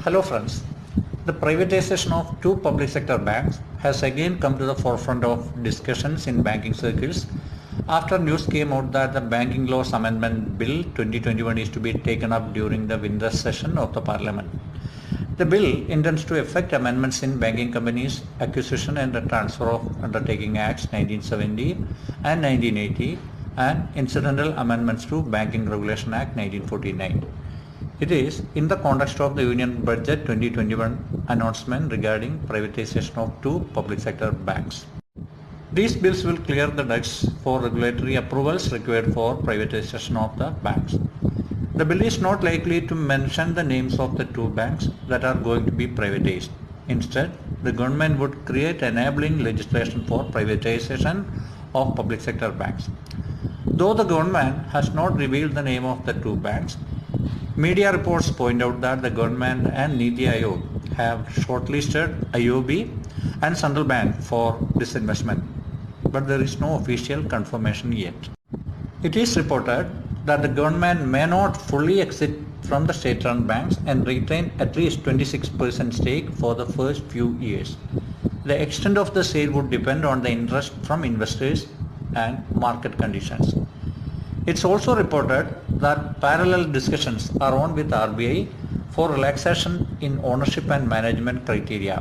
Hello friends. The privatization of two public sector banks has again come to the forefront of discussions in banking circles after news came out that the Banking Laws Amendment Bill 2021 is to be taken up during the winter session of the Parliament. The bill intends to effect amendments in Banking Companies Acquisition and Transfer of Undertaking Acts 1970 and 1980 and incidental amendments to Banking Regulation Act 1949. It is in the context of the Union Budget 2021 announcement regarding privatization of two public sector banks. These bills will clear the decks for regulatory approvals required for privatization of the banks. The bill is not likely to mention the names of the two banks that are going to be privatized. Instead, the government would create enabling legislation for privatization of public sector banks. Though the government has not revealed the name of the two banks, media reports point out that the government and Niti Aayog have shortlisted IOB and Central Bank for disinvestment, but there is no official confirmation yet. It is reported that the government may not fully exit from the state-run banks and retain at least 26% stake for the first few years. The extent of the sale would depend on the interest from investors and market conditions. It's also reported that parallel discussions are on with RBI for relaxation in ownership and management criteria.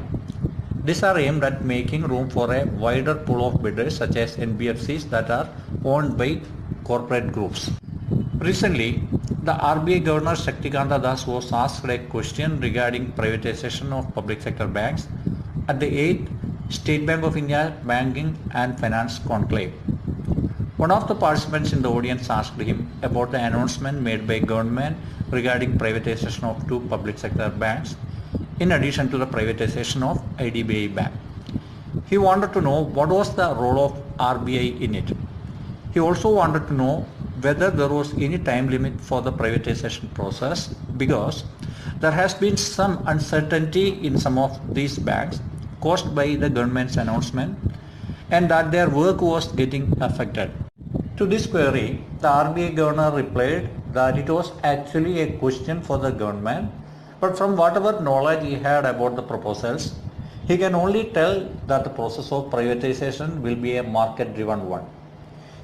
These are aimed at making room for a wider pool of bidders such as NBFCs that are owned by corporate groups. Recently, the RBI Governor Shaktikanta Das was asked a question regarding privatization of public sector banks at the 8th State Bank of India Banking and Finance Conclave. One of the participants in the audience asked him about the announcement made by government regarding privatization of two public sector banks in addition to the privatization of IDBI Bank. He wanted to know what was the role of RBI in it. He also wanted to know whether there was any time limit for the privatization process because there has been some uncertainty in some of these banks caused by the government's announcement and that their work was getting affected. To this query, the RBI governor replied that it was actually a question for the government, but from whatever knowledge he had about the proposals, he can only tell that the process of privatization will be a market-driven one.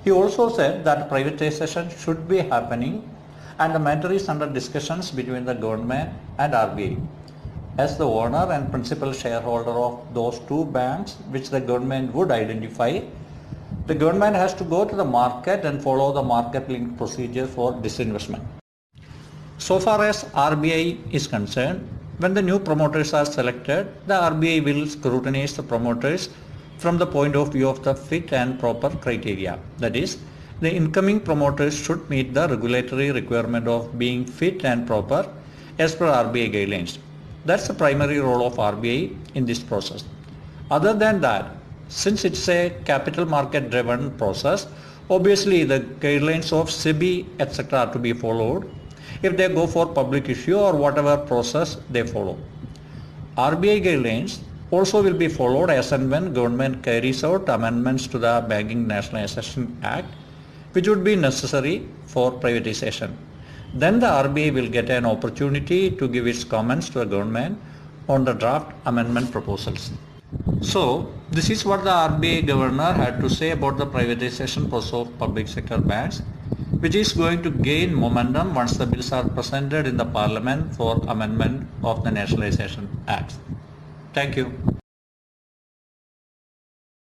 He also said that privatization should be happening and the matter is under discussions between the government and RBI. As the owner and principal shareholder of those two banks which the government would identify, the government has to go to the market and follow the market-linked procedure for disinvestment. So far as RBI is concerned, when the new promoters are selected, the RBI will scrutinize the promoters from the point of view of the fit and proper criteria. That is, the incoming promoters should meet the regulatory requirement of being fit and proper as per RBI guidelines. That's the primary role of RBI in this process. Other than that, since it's a capital market driven process, obviously the guidelines of SEBI etc. are to be followed if they go for public issue or whatever process they follow. RBI guidelines also will be followed as and when government carries out amendments to the Banking Nationalisation Act which would be necessary for privatization. Then the RBI will get an opportunity to give its comments to the government on the draft amendment proposals. So, this is what the RBI governor had to say about the privatization process of public sector banks, which is going to gain momentum once the bills are presented in the Parliament for amendment of the Nationalisation Act. Thank you.